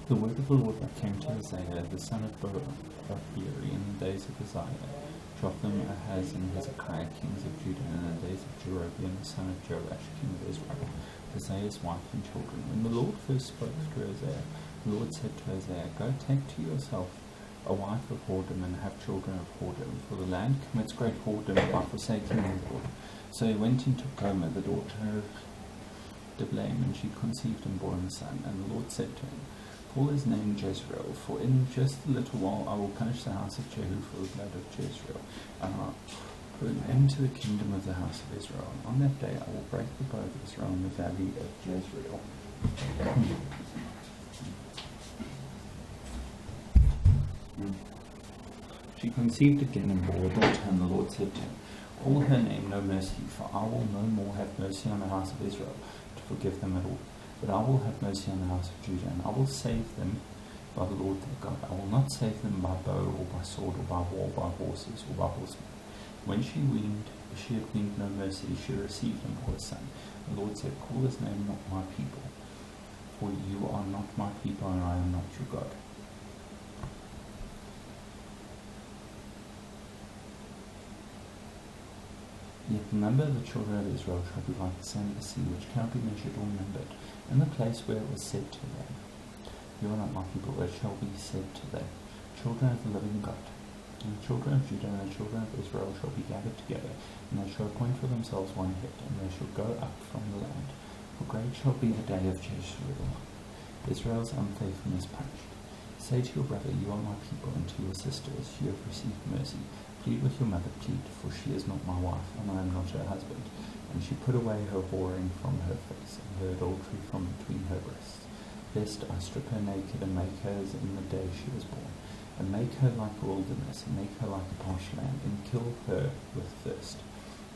The word of the Lord that came to Hosea, the son of Beeri, in the days of Uzziah, Jotham, Ahaz, and Hezekiah, kings of Judah, and in the days of Jeroboam, the son of Joash, king of Israel, Hosea's wife and children. When the Lord first spoke to Hosea, the Lord said to Hosea, "Go take to yourself a wife of whoredom and have children of whoredom, for the land commits great whoredom by forsaking the Lord." So he went and took Gomer, the daughter of Diblaim, and she conceived and bore him a son. And the Lord said to him, "Call his name Jezreel, for in just a little while I will punish the house of Jehu for the blood of Jezreel, and I will put an end to the kingdom of the house of Israel. And on that day I will break the bow of Israel in the valley of Jezreel." She conceived again and bore a daughter, and the Lord said to him, "Call her name No Mercy, for I will no more have mercy on the house of Israel to forgive them at all. But I will have mercy on the house of Judah, and I will save them by the Lord their God. I will not save them by bow or by sword or by war, by horses or by horsemen." When she had weaned No Mercy, she received and bore a son. The Lord said, "Call his name Not My People, for you are not my people, and I am not your God." Yet the number of the children of Israel shall be like the sand of the sea, which cannot be measured or numbered. In the place where it was said to them, "You are not my people," it shall be said to them, "Children of the living God." And the children of Judah and the children of Israel shall be gathered together, and they shall appoint for themselves one head, and they shall go up from the land. For great shall be the day of Jezreel, Israel's unfaithfulness punished. Say to your brother, "You are my people," and to your sisters, "You have received mercy." Plead with your mother, plead, for she is not my wife, and I am not her husband. And she put away her whoring from her face, and her adultery from between her breasts. Lest I strip her naked, and make her as in the day she was born, and make her like a wilderness, and make her like a parched land, and kill her with thirst.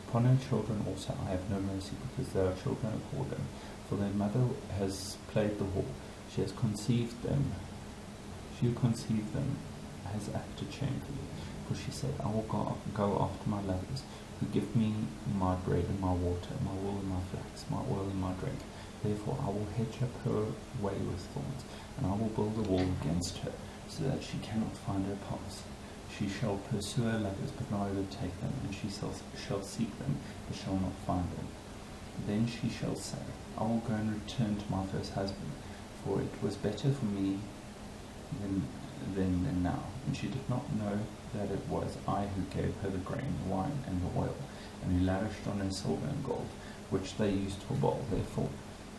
Upon her children also I have no mercy, because they are children of whoredom, for their mother has played the whore. She conceived them has acted shamefully. For she said, "I will go after my lovers, who give me my bread and my water, my wool and my flax, my oil and my drink. Therefore I will hedge up her way with thorns, and I will build a wall against her, so that she cannot find her paths. She shall pursue her lovers, but not overtake them, and she shall seek them, but shall not find them. Then she shall say, I will go and return to my first husband, for it was better for me then than now." And she did not know that it was I who gave her the grain, the wine, and the oil, and who lavished on her silver and gold, which they used for Baal. Therefore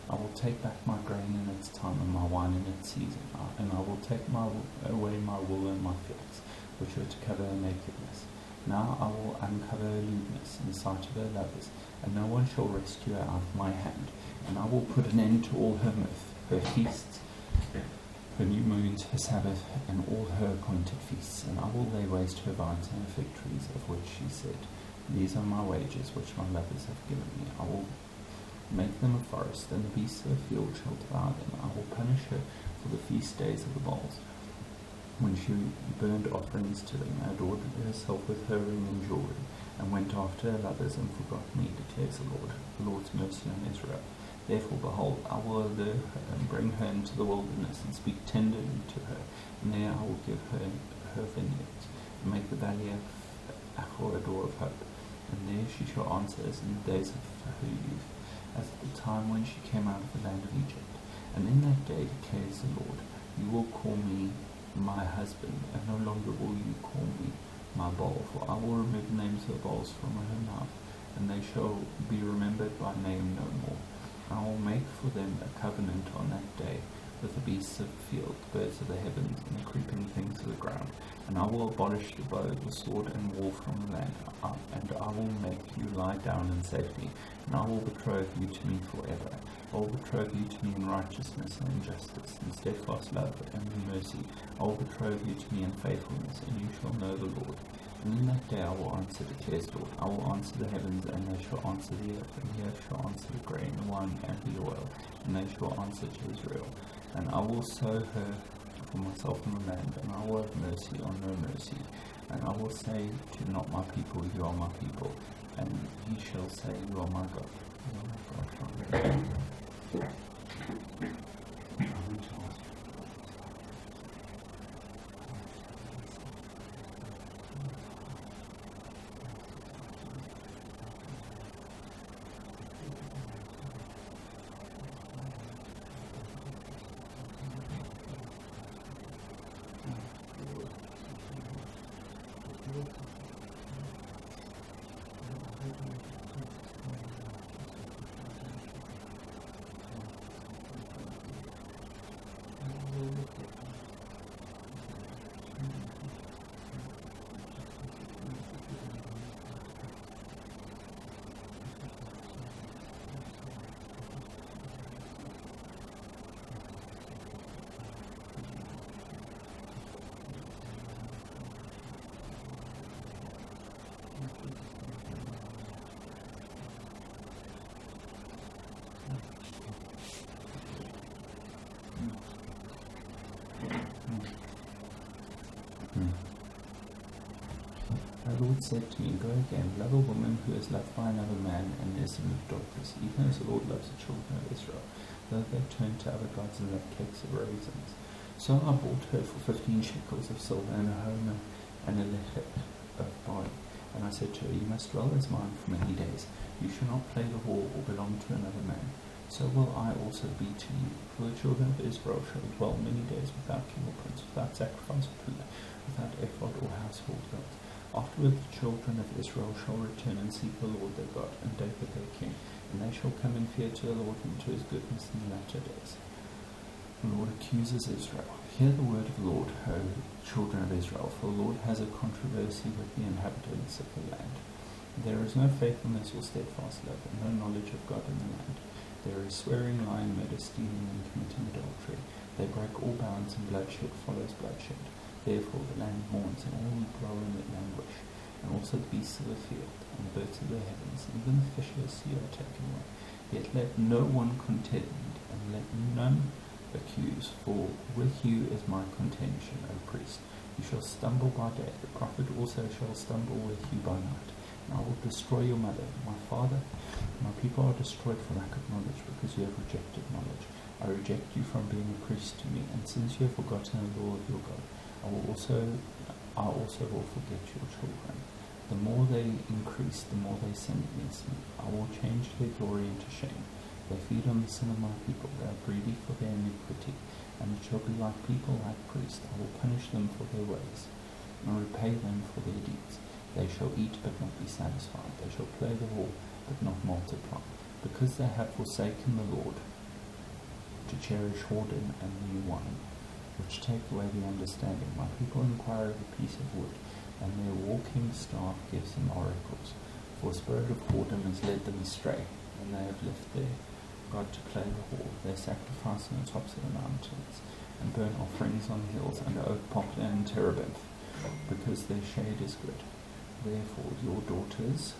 I will take back my grain in its time, and my wine in its season, and I will take away my wool and my flax, which were to cover her nakedness. Now I will uncover her lewdness in the sight of her lovers, and no one shall rescue her out of my hand. And I will put an end to all her mirth, her feasts, her new moons, her Sabbath, and all her appointed feasts. And I will lay waste her vines and her fig trees, of which she said, "These are my wages, which my lovers have given me." I will make them a forest, and the beasts of the field shall devour them. I will punish her for the feast days of the Baals, when she burned offerings to them, adored herself with her ring and jewelry, and went after her lovers, and forgot me, declares the Lord's mercy on Israel. Therefore, behold, I will allure her and bring her into the wilderness, and speak tenderly to her, and there I will give her her vineyards, and make the valley of Achor a door of hope. And there she shall answer as in the days of her youth, as at the time when she came out of the land of Egypt. And in that day, declares the Lord, you will call me my husband, and no longer will you call me my Baal, for I will remove the names of the Baals from her mouth, and they shall be remembered by name no more. I will make for them a covenant on that day with the beasts of the field, the birds of the heavens, and the creeping things of the ground. And I will abolish the bow, the sword, and war from the land. And I will make you lie down in safety, and I will betroth you to me forever. I will betroth you to me in righteousness and in justice, in steadfast love and in mercy. I will betroth you to me in faithfulness, and you shall know the Lord. And in that day I will answer, declares the Lord. I will answer the heavens, and they shall answer the earth, and the earth shall answer the grain, the wine, and the oil, and they shall answer to Israel. And I will sow her for myself in the land, and I will have mercy on no mercy. And I will say to not my people, you are my people, and he shall say, you are my God. You are my God. The Lord said to me, Go again, love a woman who is loved by another man and is an adulteress, even as the Lord loves the children of Israel, though they turn to other gods and love cakes of raisins. So I bought her for 15 shekels of silver and a homer and a lethech of barley. And I said to her, You must dwell as mine for many days. You shall not play the whore or belong to another man. So will I also be to you. For the children of Israel shall dwell many days without king or prince, without sacrifice or food, without ephod or household gods. Afterward the children of Israel shall return and seek the Lord their God, and David their king, and they shall come in fear to the Lord and to his goodness in the latter days. The Lord accuses Israel. Hear the word of the Lord, O children of Israel, for the Lord has a controversy with the inhabitants of the land. There is no faithfulness or steadfast love, and no knowledge of God in the land. There is swearing, lying, murder, stealing, and committing adultery. They break all bounds, and bloodshed follows bloodshed. Therefore the land mourns, and all who dwell in it languish, and also the beasts of the field, and the birds of the heavens, and even the fish of the sea are taken away. Yet let no one contend, and let none accuse, for with you is my contention, O priest. You shall stumble by day, the prophet also shall stumble with you by night. And I will destroy your mother, my father. My people are destroyed for lack of knowledge, because you have rejected knowledge. I reject you from being a priest to me, and since you have forgotten the law of your God, I also will forget your children. The more they increase, the more they sin against me. I will change their glory into shame. They feed on the sin of my people. They are greedy for their iniquity, and it shall be like people, like priests. I will punish them for their ways, and repay them for their deeds. They shall eat but not be satisfied. They shall play the whore but not multiply, because they have forsaken the Lord, to cherish whoredom and new wine, which take away the understanding. My people inquire of a piece of wood, and their walking staff gives them oracles. For a spirit of whoredom has led them astray, and they have left their God to play the whore. They sacrifice on the tops of the mountains, and burn offerings on hills, under oak, poplar, and terebinth, because their shade is good. Therefore your daughters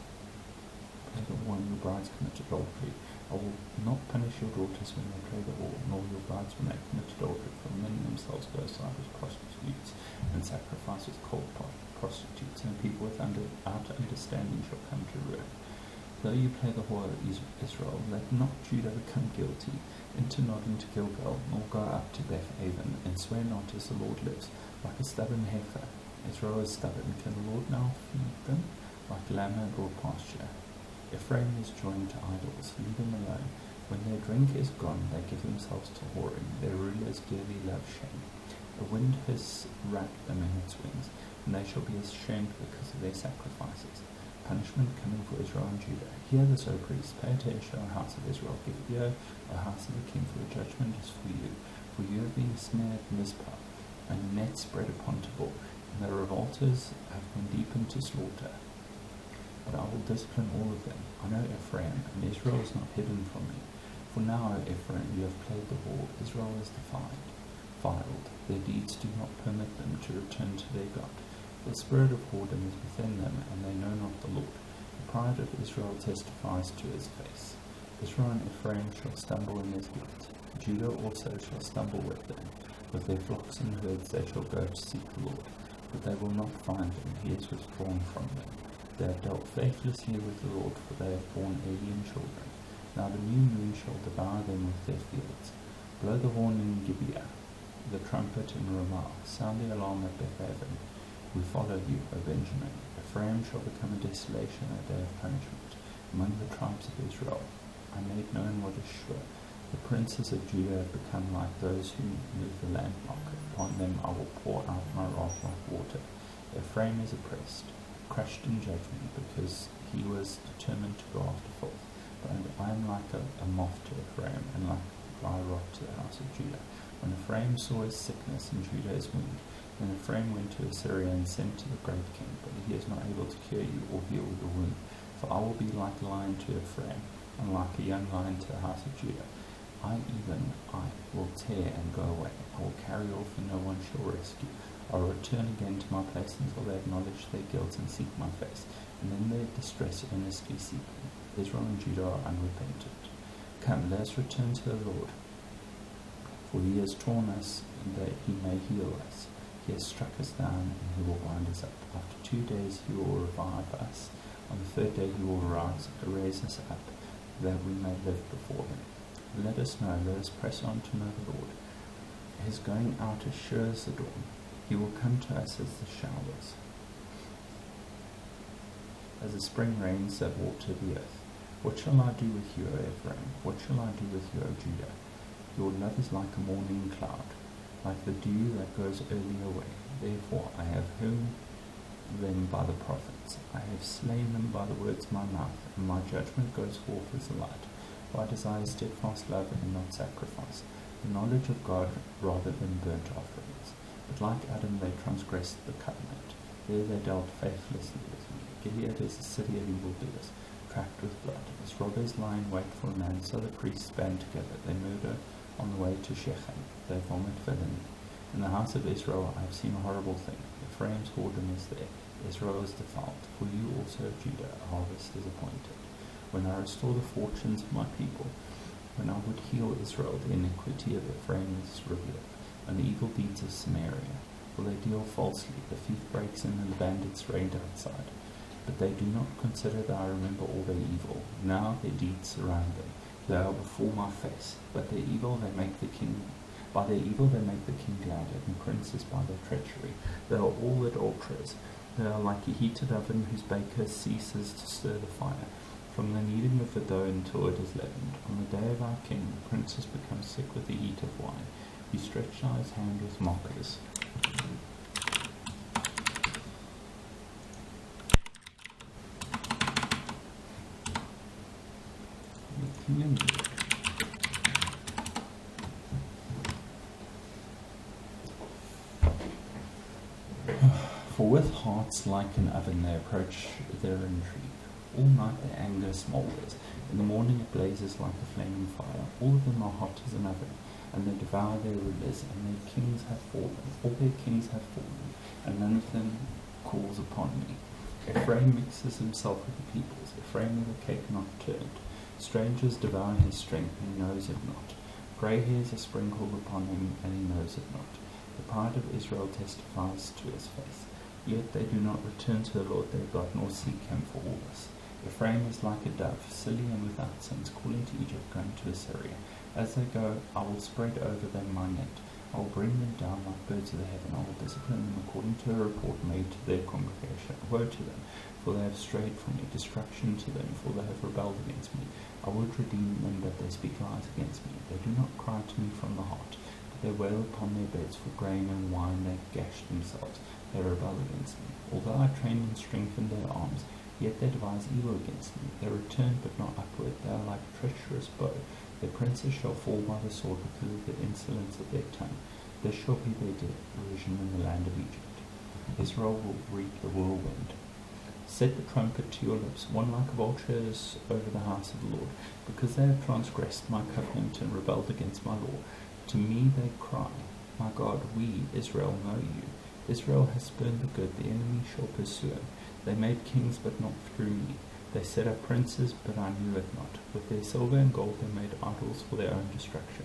play the whore, and your brides commit adultery. I will not punish your daughters when they play the whore, nor your brides when they commit adultery, for many themselves go aside as prostitutes, and sacrifice as cold prostitutes, and people without understanding shall come to ruin. Though you play the whore, Israel, let not Judah become guilty. Enter not into Gilgal, nor go up to Beth-aven, and swear not as the Lord lives, like a stubborn heifer. Israel is stubborn. Can the Lord now feed them like lamb and raw pasture? Ephraim is joined to idols. Leave them alone. When their drink is gone, they give themselves to whoring. Their rulers dearly love shame. The wind has wrapped them in its wings, and they shall be ashamed because of their sacrifices. Punishment coming for Israel and Judah. Hear this, O priests, pay attention, O house of Israel. Give ear, O house of the king, for the judgment is for you. For you have been snared in Mizpah, and a net spread upon Tabor, and the revolters have gone deep into slaughter. But I will discipline all of them. I know Ephraim, and Israel is not hidden from me. For now, O Ephraim, you have played the whore. Israel is defiled. Their deeds do not permit them to return to their God. The spirit of whoredom is within them, and they know not the Lord. The pride of Israel testifies to his face. Israel and Ephraim shall stumble in his guilt. Judah also shall stumble with them. With their flocks and herds they shall go to seek the Lord. But they will not find him. He is withdrawn from them. They have dealt faithlessly with the Lord, for they have borne alien children. Now the new moon shall devour them with their fields. Blow the horn in Gibeah, the trumpet in Ramah. Sound the alarm at Beth-aven. We follow you, O Benjamin. Ephraim shall become a desolation, a day of punishment. Among the tribes of Israel, I made known what is sure. The princes of Judah have become like those who move the landmark. Upon them I will pour out my wrath like water. Ephraim is oppressed, crushed in judgment, because he was determined to go after filth. But I am like a moth to Ephraim, and like a fly rot to the house of Judah. When Ephraim saw his sickness and Judah his wound, then Ephraim went to Assyria and sent to the great king, but he is not able to cure you or heal your wound. For I will be like a lion to Ephraim, and like a young lion to the house of Judah. I will tear and go away. I will carry off and no one shall rescue. I will return again to my place until they acknowledge their guilt and seek my face, and then their distress earnestly seek me. Israel and Judah are unrepentant. Come, let us return to the Lord, for he has torn us that he may heal us. He has struck us down and he will bind us up. After 2 days he will revive us. On the 3rd day he will raise us up, that we may live before him. Let us press on to know the Lord. His going out is sure as the dawn. He will come to us as the showers, as the spring rains that water the earth. What shall I do with you, O Ephraim? What shall I do with you, O Judah? Your love is like a morning cloud, like the dew that goes early away. Therefore I have hewn them by the prophets. I have slain them by the words of my mouth, and my judgment goes forth as a light. For I desire steadfast love and not sacrifice, the knowledge of God rather than burnt offerings. But like Adam they transgressed the covenant. There they dealt faithlessly with me. Gilead is a city of evildoers, tracked with blood. As robbers lie in wait for a man, so the priests band together. They murder on the way to Shechem. They vomit villainy. In the house of Israel I have seen a horrible thing. Ephraim's whoredom is there. Israel is defiled. For you also, Judah, a harvest is appointed. When I restore the fortunes of my people, when I would heal Israel, the iniquity of Ephraim is revealed, and the evil deeds of Samaria. For they deal falsely, the thief breaks in and the bandits raid outside. But they do not consider that I remember all their evil. Now their deeds surround them. They are before my face. But their evil they make the king. By their evil they make the king glad, and princes by their treachery. They are all adulterers. They are like a heated oven whose baker ceases to stir the fire, from the kneading of the dough until it is leavened. On the day of our king, the princes become sick with the heat of wine. He stretched out his hand with mockers. For with hearts like an oven they approach their intrigue. All night their anger smoulders. In the morning it blazes like a flaming fire. All of them are hot as an oven, and they devour their rulers, and their kings have fallen. All their kings have fallen, and none of them calls upon me. Ephraim mixes himself with the peoples. Ephraim is a cake not turned. Strangers devour his strength, and he knows it not. Grey hairs are sprinkled upon him, and he knows it not. The pride of Israel testifies to his face. Yet they do not return to the Lord their God, nor seek him for all this. Ephraim is like a dove, silly and without sense, calling to Egypt, going to Assyria. As they go, I will spread over them my net. I will bring them down like birds of the heaven. I will discipline them according to a report made to their congregation. Woe to them, for they have strayed from me. Destruction to them, for they have rebelled against me. I would redeem them, but they speak lies against me. They do not cry to me from the heart, but they wail upon their beds for grain and wine. They gash themselves. They rebel against me. Although I train and strengthen their arms, yet they devise evil against me. They return, but not upward. They are like a treacherous bow. Their princes shall fall by the sword because of the insolence of their tongue. This shall be their derision in the land of Egypt. Israel will reap the whirlwind. Set the trumpet to your lips. One like a vulture is over the house of the Lord, because they have transgressed my covenant and rebelled against my law. To me they cry, my God, we, Israel, know you. Israel has spurned the good, the enemy shall pursue him. They made kings, but not through me. They set up princes, but I knew it not. With their silver and gold they made idols for their own destruction.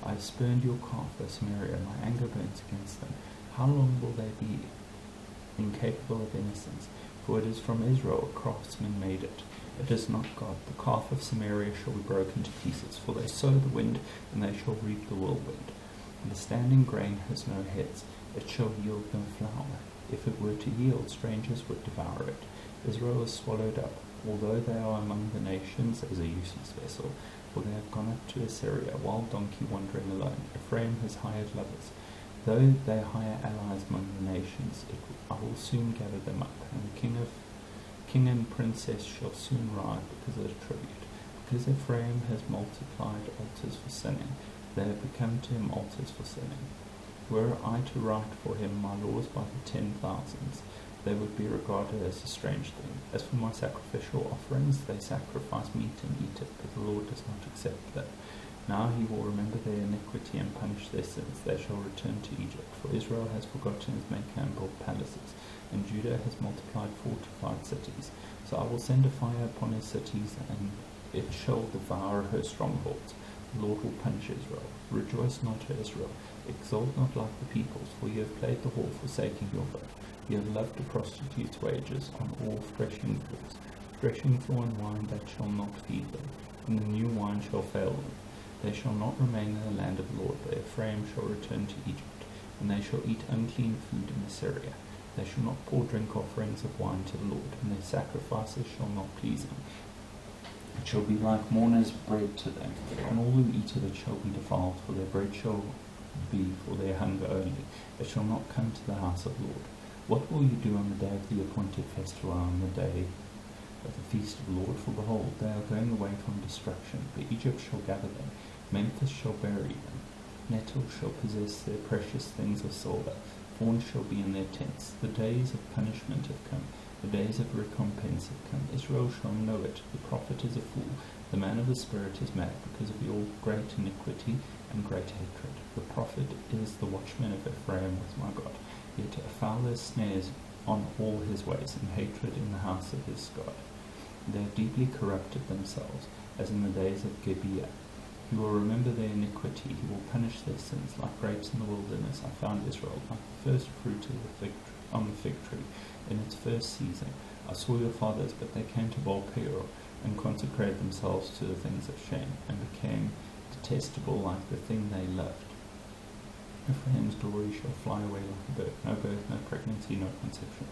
I have spurned your calf, O Samaria, and my anger burns against them. How long will they be incapable of innocence? For it is from Israel a craftsman made it. It is not God. The calf of Samaria shall be broken to pieces, for they sow the wind, and they shall reap the whirlwind. And the standing grain has no heads. It shall yield no flour. If it were to yield, strangers would devour it. Israel is swallowed up, although they are among the nations as a useless vessel, for they have gone up to Assyria, a wild donkey wandering alone. Ephraim has hired lovers. Though they hire allies among the nations, I will soon gather them up, and the king and princess shall soon ride because of the tribute. Because Ephraim has multiplied altars for sinning, They have become to him altars for sinning. Were I to write for him my laws by the 10,000s, they would be regarded as a strange thing. As for my sacrificial offerings, they sacrifice meat and eat it, but the Lord does not accept them. Now he will remember their iniquity and punish their sins. They shall return to Egypt, for Israel has forgotten his Maker and built palaces, and Judah has multiplied fortified cities. So I will send a fire upon his cities, and it shall devour her strongholds. The Lord will punish Israel. Rejoice not, O Israel. Exult not like the peoples, for you have played the whore, forsaking your God. You have loved a prostitute's wages on all threshing floors. Threshing floor and wine that shall not feed them, and the new wine shall fail them. They shall not remain in the land of the Lord, but Ephraim shall return to Egypt, and they shall eat unclean food in Assyria. They shall not pour drink offerings of wine to the Lord, and their sacrifices shall not please him. It shall be like mourners' bread to them, and all who eat of it shall be defiled, for their bread shall be for their hunger only. It shall not come to the house of the Lord. What will you do on the day of the appointed festival, on the day of the feast of the Lord? For behold, they are going away from destruction, but Egypt shall gather them, Memphis shall bury them, Nettles shall possess their precious things of silver, thorns shall be in their tents. The days of punishment have come, the days of recompense have come. Israel shall know it. The prophet is a fool, the man of the spirit is mad, because of your great iniquity and great hatred. The prophet is the watchman of Ephraim with my God. Yet a fowler snares on all his ways, and hatred in the house of his God. They have deeply corrupted themselves, as in the days of Gibeah. He will remember their iniquity, he will punish their sins. Like grapes in the wilderness, I found Israel, like the first fruit on the fig tree in its first season. I saw your fathers, but they came to Baal Peor, and consecrated themselves to the things of shame, and became detestable like the thing they loved. Ephraim's glory shall fly away like a bird. No birth, no pregnancy, no conception.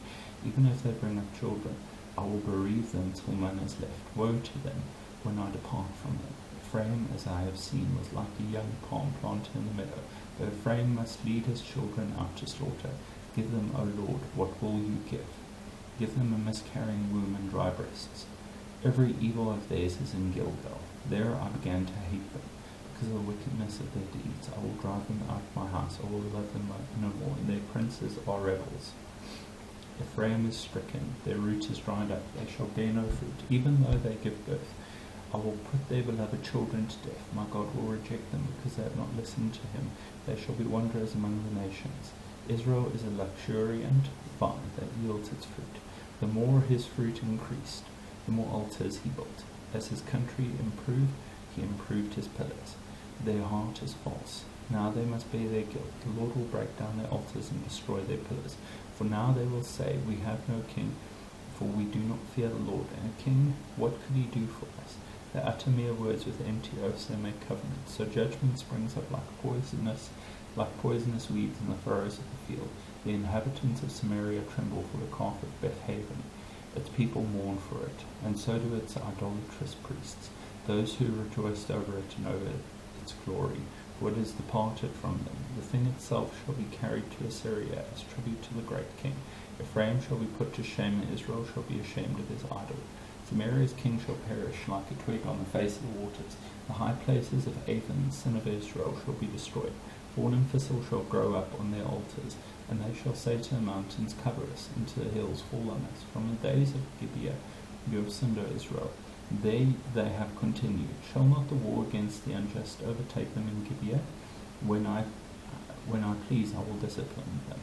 Even if they bring up children, I will bereave them till none is left. Woe to them when I depart from them. Ephraim, as I have seen, was like a young palm planted in the meadow. But Ephraim must lead his children out to slaughter. Give them, O Lord, what will you give? Give them a miscarrying womb and dry breasts. Every evil of theirs is in Gilgal. There I began to hate them. Because of the wickedness of their deeds, I will drive them out of my house. I will love them no more, and their princes are rebels. Ephraim is stricken, their root is dried up, they shall bear no fruit, even though they give birth. I will put their beloved children to death. My God will reject them, because they have not listened to him. They shall be wanderers among the nations. Israel is a luxuriant vine that yields its fruit. The more his fruit increased, the more altars he built. As his country improved, he improved his pillars. Their heart is false. Now they must bear their guilt. The Lord will break down their altars and destroy their pillars. For now they will say, we have no king, for we do not fear the Lord. And a king, what could he do for us? They utter mere words with empty oaths, they make covenants. So judgment springs up like poisonous weeds in the furrows of the field. The inhabitants of Samaria tremble for the calf of Bethaven. Its people mourn for it, and so do its idolatrous priests, those who rejoiced over it and over its glory. For it is departed from them. The thing itself shall be carried to Assyria as tribute to the great king. Ephraim shall be put to shame, and Israel shall be ashamed of his idol. Samaria's king shall perish like a twig on the face of the waters. The high places of Avon, son of Israel, shall be destroyed. Thorn and thistle shall grow up on their altars, and they shall say to the mountains, cover us, and to the hills, fall on us. From the days of Gibeah you have sinned, O Israel. They have continued. Shall not the war against the unjust overtake them in Gibeah? When I please, I will discipline them.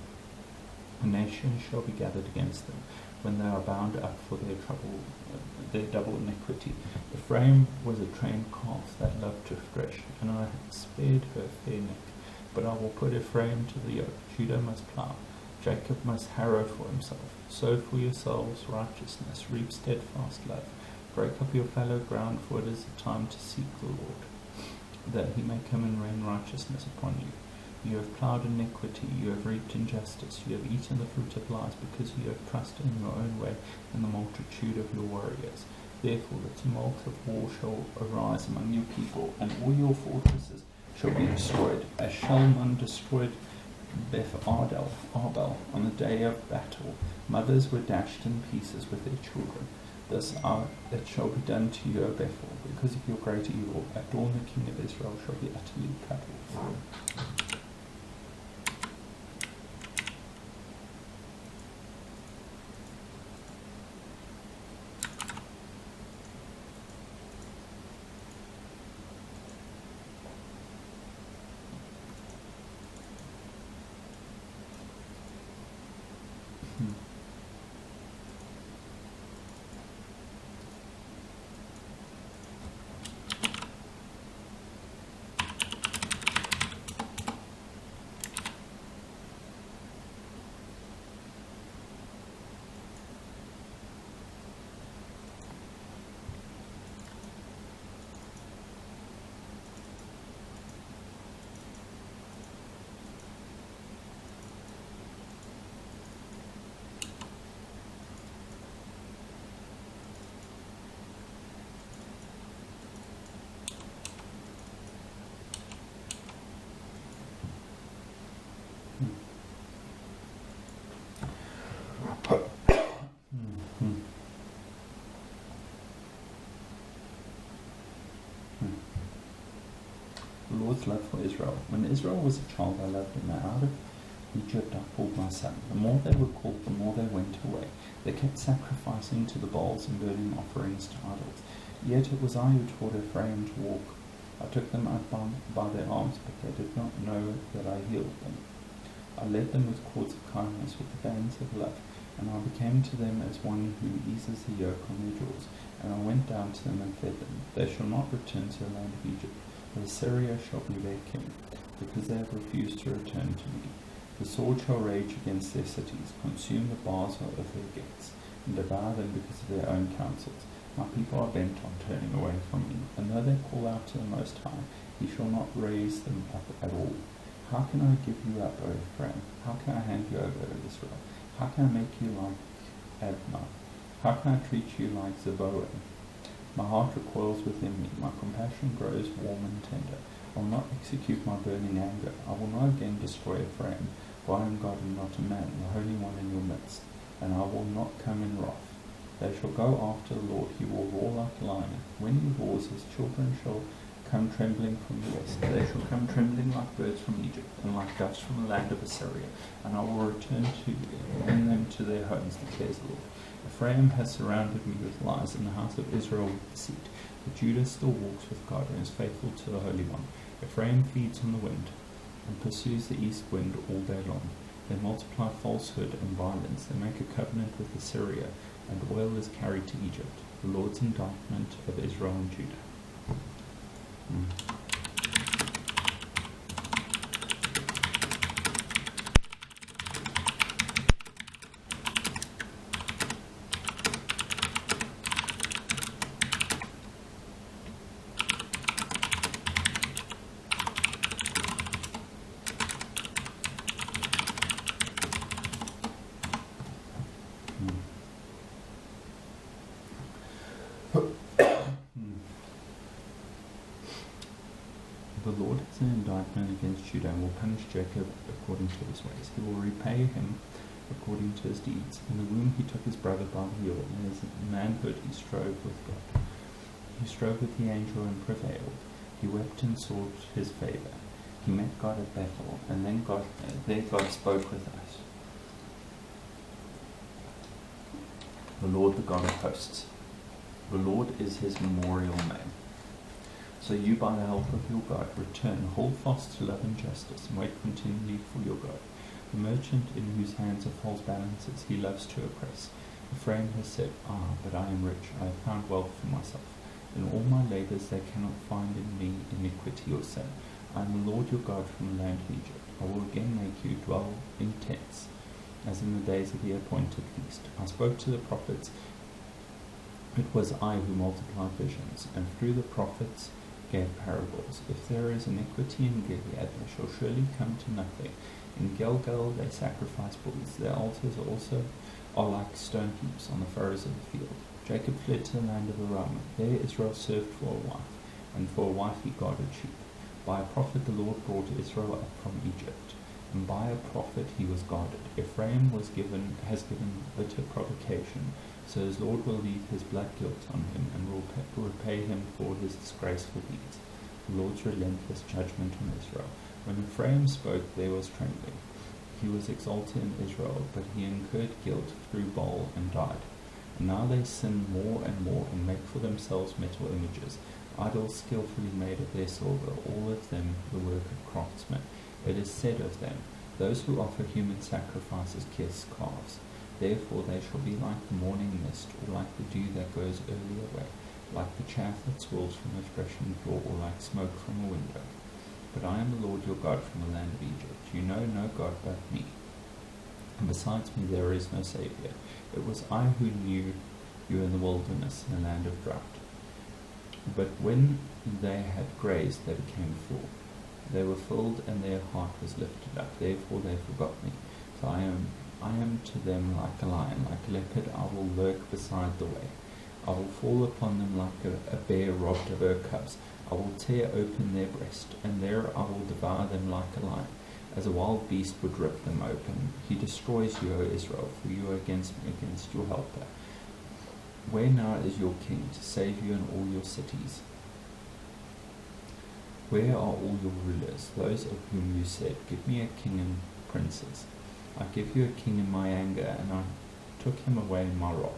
A nation shall be gathered against them, when they are bound up for their double iniquity. Ephraim was a trained calf that loved to thresh, and I spared her fair neck. But I will put Ephraim to the yoke. Judah must plough. Jacob must harrow for himself. Sow for yourselves righteousness. Reap steadfast love. Break up your fallow ground, for it is a time to seek the Lord, that he may come and rain righteousness upon you. You have ploughed iniquity, you have reaped injustice, you have eaten the fruit of lies, because you have trusted in your own way and the multitude of your warriors. Therefore the tumult of war shall arise among your people, and all your fortresses shall be destroyed, as Shalman destroyed Beth Arbel on the day of battle. Mothers were dashed in pieces with their children. It shall be done to you, O Bethel, because of your great evil. At dawn the king of Israel shall be utterly cut off. The Lord's love for Israel. When Israel was a child, I loved him. Out of Egypt I called my son. The more they were called, the more they went away. They kept sacrificing to the Baals and burning offerings to idols. Yet it was I who taught Ephraim to walk. I took them up by their arms, but they did not know that I healed them. I led them with cords of kindness, with the bands of love, and I became to them as one who eases the yoke on their jaws. And I went down to them and fed them. They shall not return to the land of Egypt, but Assyria shall be their king, because they have refused to return to me. The sword shall rage against their cities, consume the bars of their gates, and devour them because of their own counsels. My people are bent on turning away from me, and though they call out to the Most High, he shall not raise them up at all. How can I give you up, O Ephraim? How can I hand you over, O Israel? How can I make you like Admah? How can I treat you like Zeboim? My heart recoils within me, my compassion grows warm and tender. I will not execute my burning anger. I will not again destroy Ephraim, for I am God and not a man, the Holy One in your midst, and I will not come in wrath. They shall go after the Lord, he will roar like a lion. When he roars, his children shall come trembling from the west. They shall come trembling like birds from Egypt, and like doves from the land of Assyria, and I will return them to their homes, declares the Lord. Ephraim has surrounded me with lies, and the house of Israel with deceit. But Judah still walks with God and is faithful to the Holy One. Ephraim feeds on the wind and pursues the east wind all day long. They multiply falsehood and violence. They make a covenant with Assyria, and oil is carried to Egypt. The Lord's indictment of Israel and Judah. The Lord has an indictment against Judah and will punish Jacob according to his ways. He will repay him according to his deeds. In the womb he took his brother by the heel, and in his manhood he strove with God. He strove with the angel and prevailed. He wept and sought his favour. He met God at Bethel, and then there God spoke with us. The Lord, the God of hosts. The Lord is his memorial name. So you, by the help of your God, return, hold fast to love and justice, and wait continually for your God. The merchant in whose hands are false balances, he loves to oppress. Ephraim has said, but I am rich, I have found wealth for myself. In all my labours they cannot find in me iniquity or sin. I am the Lord your God from the land of Egypt. I will again make you dwell in tents, as in the days of the appointed feast. I spoke to the prophets. It was I who multiplied visions, and through the prophets gave parables. If there is iniquity in Gilead, they shall surely come to nothing. In Gilgal they sacrifice bulls. Their altars also are like stone heaps on the furrows of the field. Jacob fled to the land of Aram. There Israel served for a wife, and for a wife he guarded sheep. By a prophet the Lord brought Israel up from Egypt. and by a prophet he was guarded. Ephraim has given bitter provocation, so his Lord will leave his blood guilt on him and will repay him for his disgraceful deeds. The Lord's relentless judgment on Israel. When Ephraim spoke, there was trembling. He was exalted in Israel, but he incurred guilt through Baal and died. And now they sin more and more and make for themselves metal images, idols skillfully made of their silver, all of them the work of craftsmen. It is said of them, those who offer human sacrifices kiss calves. Therefore they shall be like the morning mist, or like the dew that goes early away, like the chaff that swirls from a threshing floor, or like smoke from a window. But I am the Lord your God from the land of Egypt. You know no God but me, and besides me there is no Saviour. It was I who knew you in the wilderness, in the land of drought. But when they had grazed, they became full. They were filled, and their heart was lifted up. Therefore they forgot me. So I am to them like a lion, like a leopard. I will lurk beside the way. I will fall upon them like a bear robbed of her cubs. I will tear open their breast, and there I will devour them like a lion, as a wild beast would rip them open. He destroys you, O Israel, for you are against me, against your helper. Where now is your king to save you in all your cities? Where are all your rulers, those of whom you said, give me a king and princes? I give you a king in my anger, and I took him away in my wrath.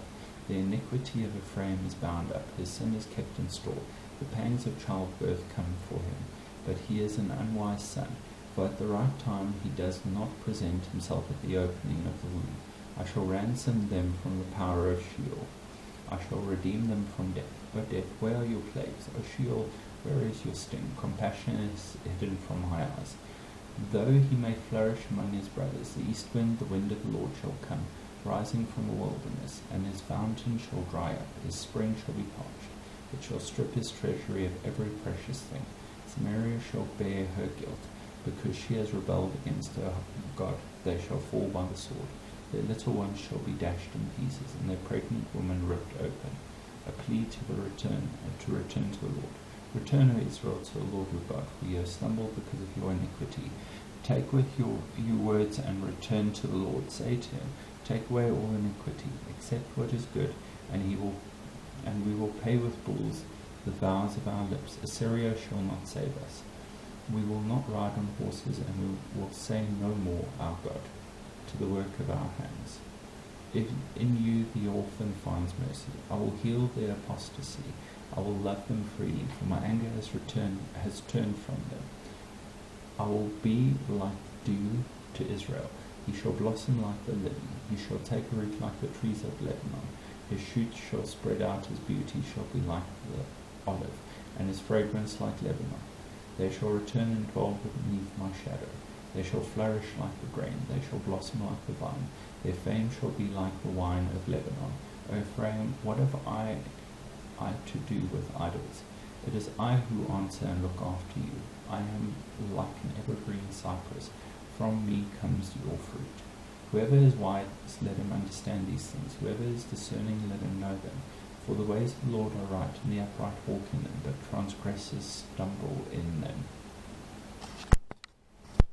The iniquity of Ephraim is bound up, his sin is kept in store. The pangs of childbirth come for him, but he is an unwise son. For at the right time he does not present himself at the opening of the womb. I shall ransom them from the power of Sheol. I shall redeem them from death. O death, where are your plagues? O Sheol, where is your sting? Compassion is hidden from my eyes. Though he may flourish among his brothers, the east wind, the wind of the Lord shall come, rising from the wilderness, and his fountain shall dry up, his spring shall be parched. It shall strip his treasury of every precious thing. Samaria shall bear her guilt, because she has rebelled against her God. They shall fall by the sword. Their little ones shall be dashed in pieces, and their pregnant women ripped open. A plea to return to the Lord. Return, O Israel, to the Lord your God, for you have stumbled because of your iniquity. Take with your words and return to the Lord. Say to him, take away all iniquity, accept what is good, and we will pay with bulls the vows of our lips. Assyria shall not save us. We will not ride on horses, and we will say no more, our God, to the work of our hands. If in you the orphan finds mercy, I will heal their apostasy. I will love them freely, for my anger has turned from them. I will be like dew to Israel. He shall blossom like the lily. He shall take root like the trees of Lebanon. His shoots shall spread out. His beauty shall be like the olive, and his fragrance like Lebanon. They shall return and dwell beneath my shadow. They shall flourish like the grain. They shall blossom like the vine. Their fame shall be like the wine of Lebanon. O Ephraim, what have I to do with idols? It is I who answer and look after you. I am like an evergreen cypress. From me comes your fruit. Whoever is wise, let him understand these things. Whoever is discerning, let him know them. For the ways of the Lord are right, and the upright walk in them, but transgressors stumble in them.